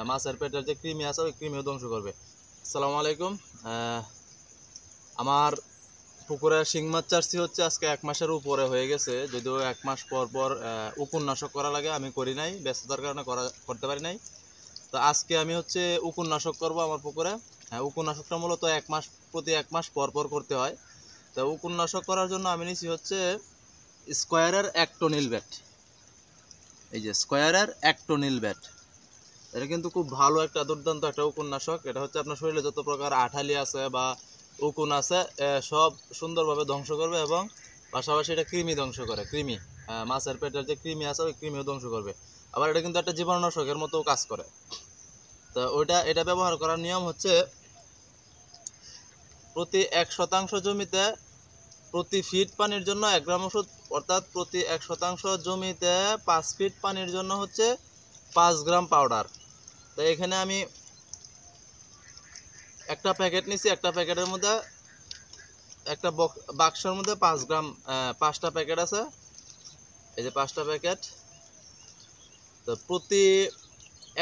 মাছের পেটের যে কৃমি আছে ওই কৃমিও ধ্বংস করবে। আসসালামু আলাইকুম। আমার পুকুরে শিং মাছ চাষছি হচ্ছে আজকে 1 মাসের উপরে হয়ে গেছে, যদিও 1 মাস পর পর উকুননাশক করা লাগে, আমি করি নাই, ব্যস্ততার কারণে করতে পারি নাই। তো আজকে আমি হচ্ছে উকুননাশক করব আমার পুকুরে। উকুননাশকটা মূলত প্রতি 1 মাস পর পর করতে হয়। তো উকুননাশক করার জন্য আমি নিছি হচ্ছে স্কোয়ারের অ্যাক্টোনিল ব্যাট। এই যে স্কোয়ারের অ্যাক্টোনিল ব্যাট, এটা কিন্তু খুব ভালো একটা দুর্দান্ত একটা উকুননাশক। এটা হচ্ছে আপনার শরীরে যত প্রকার আঠালি আছে বা উকুন আছে সব সুন্দরভাবে ধ্বংস করবে, এবং পাশাপাশি এটা কৃমি ধ্বংস করে। কৃমি, মাছের পেটের যে কৃমি আছে ওই কৃমিও ধ্বংস করবে। আবার এটা কিন্তু একটা জীবাণুনাশকের মতো কাজ করে। তো এটা ব্যবহার করার নিয়ম হচ্ছে প্রতি 1% জমিতে প্রতি ফিট পানির জন্য 1 গ্রাম ওষুধ, অর্থাৎ প্রতি 1% জমিতে 5 ফিট পানির জন্য হচ্ছে 5 গ্রাম পাউডার। তো এখানে আমি একটা প্যাকেট নিছি, একটা প্যাকেটের মধ্যে একটা বাক্সের মধ্যে 5 গ্রাম 5টা প্যাকেট আছে। এই যে 5টা প্যাকেট। তো প্রতি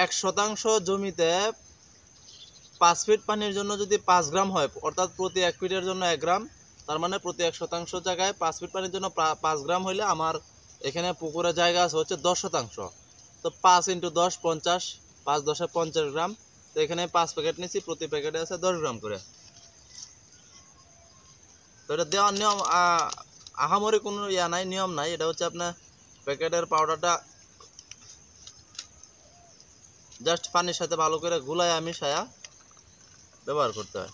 1% জমিতে 5 ফিট পানির জন্য যদি 5 গ্রাম হয়, অর্থাৎ প্রতি 1 ফিটের জন্য 1 গ্রাম, তার মানে প্রতি 1% জায়গায় 5 ফিট পানির জন্য 5 গ্রাম হইলে আমার এখানে পুকুরে জায়গা আছে হচ্ছে 10%। তো 5 × 10 50, 5 × 10 = 50 গ্রাম। তো এখানে 5 প্যাকেট নিচ্ছি, প্রতি প্যাকেটে আছে 10 গ্রাম করে। তো এটা দেওয়ার নিয়ম আহামরি কোনো নাই, নিয়ম নাই। এটা হচ্ছে আপনার প্যাকেটের পাউডারটা জাস্ট পানির সাথে ভালো করে গুলায়া মিশায়া ব্যবহার করতে হয়,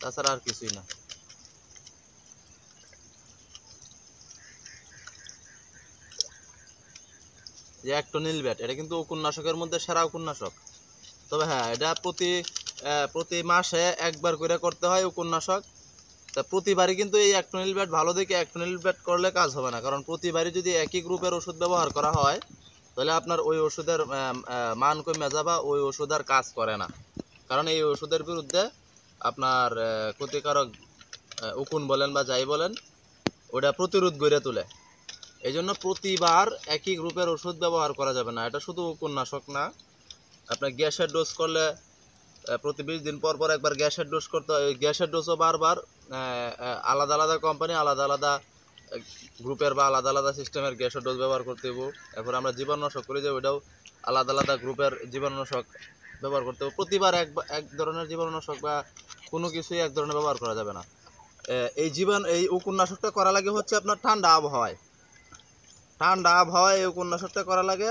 তাছাড়া আর কিছুই না। যে অ্যাক্টোনিল ব্যাট, এটা কিন্তু উকুননাশকের মধ্যে সেরা উকুননাশক। তবে হ্যাঁ, এটা প্রতি মাসে একবার করে করতে হয় উকুননাশক। তা প্রতিবারই কিন্তু এই অ্যাক্টোনিল ব্যাট ভালো দেখে অ্যাক্টোনিল ব্যাট করলে কাজ হবে না, কারণ প্রতিবারই যদি একই গ্রুপের ওষুধ ব্যবহার করা হয় তাহলে আপনার ওই ওষুধের মান কমে যাবে, ওই ওষুধ আর কাজ করে না। কারণ এই ওষুধের বিরুদ্ধে আপনার ক্ষতিকারক উকুন বলেন বা যাই বলেন, ওটা প্রতিরোধ গড়ে তোলে। এই জন্য প্রতিবার একই গ্রুপের ওষুধ ব্যবহার করা যাবে না। এটা শুধু উকুননাশক না, আপনার গ্যাসের ডোজ করলে প্রতি 20 দিন পর পর একবার গ্যাসের ডোজ করতে হয়। গ্যাসের ডোজও বারবার আলাদা আলাদা কোম্পানি, আলাদা আলাদা গ্রুপের বা আলাদা আলাদা সিস্টেমের গ্যাসের ডোজ ব্যবহার করতে হবে। এরপর আমরা জীবাণুনাশক করি যে ওইটাও আলাদা আলাদা গ্রুপের জীবাণুনাশক ব্যবহার করতে হবে। প্রতিবার এক ধরনের জীবাণুনাশক বা কোনো কিছুই এক ধরনের ব্যবহার করা যাবে না। এই উকুননাশকটা করা লাগে হচ্ছে আপনার ঠান্ডা আবহাওয়ায় এই উপন্যাসটা করা লাগে।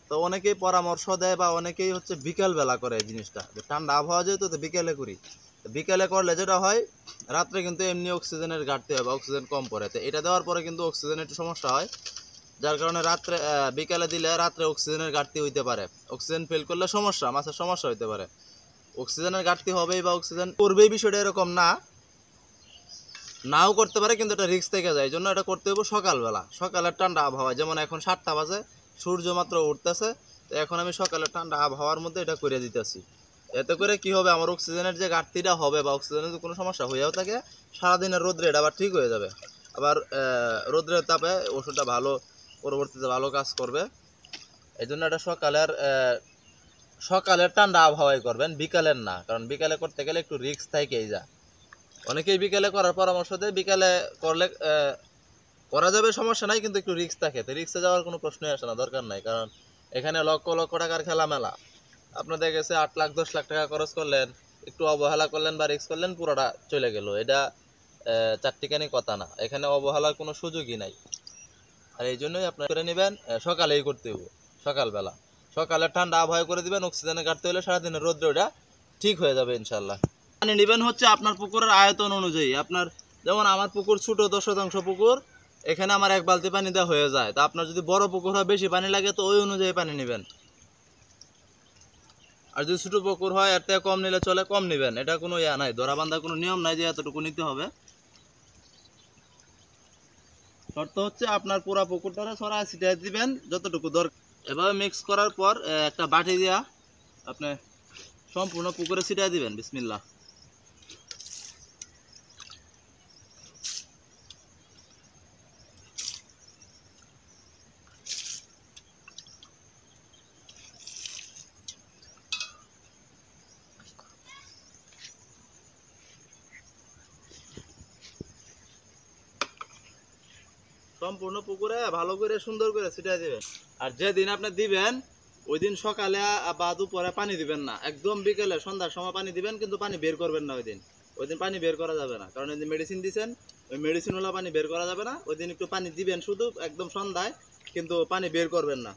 তো অনেকেই পরামর্শ দেয় বা অনেকেই হচ্ছে বিকেল বেলা করে এই জিনিসটা, ঠান্ডা আবহাওয়া যেহেতু তো বিকেলে করি। বিকেলে করলে যেটা হয়, রাত্রে কিন্তু এমনি অক্সিজেনের ঘাটতি হয় বা অক্সিজেন কম পড়ে। তো এটা দেওয়ার পরে কিন্তু অক্সিজেনের একটু সমস্যা হয়, যার কারণে বিকেলে দিলে রাত্রে অক্সিজেনের ঘাটতি হইতে পারে। অক্সিজেন ফেল করলে মাছের সমস্যা হইতে পারে। অক্সিজেনের ঘাটতি হবেই বা অক্সিজেন করবেই, বিষয়টা এরকম না, নাও করতে পারে, কিন্তু এটা রিস্ক থেকে যায়। এই জন্য এটা করতে হবে সকালবেলা, সকালের ঠান্ডা আবহাওয়া। যেমন এখন 7টা বাজে, সূর্য মাত্র উঠতেছে। তো এখন আমি সকালের ঠান্ডা আবহাওয়ার মধ্যে এটা করে দিতেছি। এতে করে কি হবে, আমার অক্সিজেনের যে ঘাটতিটা হবে বা অক্সিজেনের যদি কোনো সমস্যা হয়েও থাকে, সারাদিনের রোদ্রে এটা আবার ঠিক হয়ে যাবে। আবার রোদ্রের তাপে ওষুধটা পরবর্তীতে ভালো কাজ করবে। এই জন্য এটা সকালের ঠান্ডা আবহাওয়ায় করবেন, বিকালের না। কারণ বিকালে করতে গেলে একটু রিস্ক থাকেই যায়। অনেকেই বিকেলে করার পরামর্শ দেয়, বিকেলে করলে করা যাবে, সমস্যা নাই, কিন্তু একটু রিস্ক থাকে। তো রিস্কে যাওয়ার কোনো প্রশ্নই আসে না, দরকার নাই। কারণ এখানে লক্ষ লক্ষ টাকার খেলা মেলা। আপনাদের কাছে 8 লাখ 10 লাখ টাকা খরচ করলেন, একটু অবহেলা করলেন বা রিস্ক করলেন, পুরোটা চলে গেল। এটা চারটিখানি কথা না, এখানে অবহেলার কোনো সুযোগই নাই। আর এই জন্যই আপনার করে নেবেন, সকালেই করতে হবে, সকালবেলা। সকালে ঠান্ডা আবহাওয়া করে দিবেন, অক্সিজেনের ঘাটতি হলে সারাদিনের রোদ্রে ওটা ঠিক হয়ে যাবে ইনশাল্লাহ। পানি নেবেন হচ্ছে আপনার পুকুরের আয়তন অনুযায়ী। আপনার যেমন আমার পুকুর ছোট, 10% পুকুর, এখানে আমার 1 বালতি পানি দেওয়া হয়ে যায়। তা আপনার যদি বড় পুকুর হয়, বেশি পানি লাগে, তো ওই অনুযায়ী পানি নেবেন। আর যদি ছোট পুকুর হয়, এর থেকে কম নিলে চলে, কম নেবেন। এটা কোনো নাই, ধরা বান্ধা কোনো নিয়ম নাই যে এতটুকু নিতে হবে। শর্ত হচ্ছে আপনার পুরা পুকুরটা ছড়ায় ছিটিয়ে দিবেন যতটুকু দরকার। এভাবে মিক্স করার পর একটা বাটি দিয়া আপনি সম্পূর্ণ পুকুরে ছিটিয়ে দিবেন। বিসমিল্লাহ। সম্পূর্ণ পুকুরে ভালো করে সুন্দর করে ছিটিয়ে দিবেন। আর যেদিন আপনি দিবেন ওই দিন সকালে বা দুপুরে পানি দিবেন না, একদম বিকেলে সন্ধ্যার সময় পানি দিবেন, কিন্তু পানি বের করবেন না ওই দিন পানি বের করা যাবে না, কারণ এই যে মেডিসিন দিচ্ছেন ওই মেডিসিন হলো পানি বের করা যাবে না। ওই দিন একটু পানি দিবেন শুধু একদম সন্ধ্যায়, কিন্তু পানি বের করবেন না।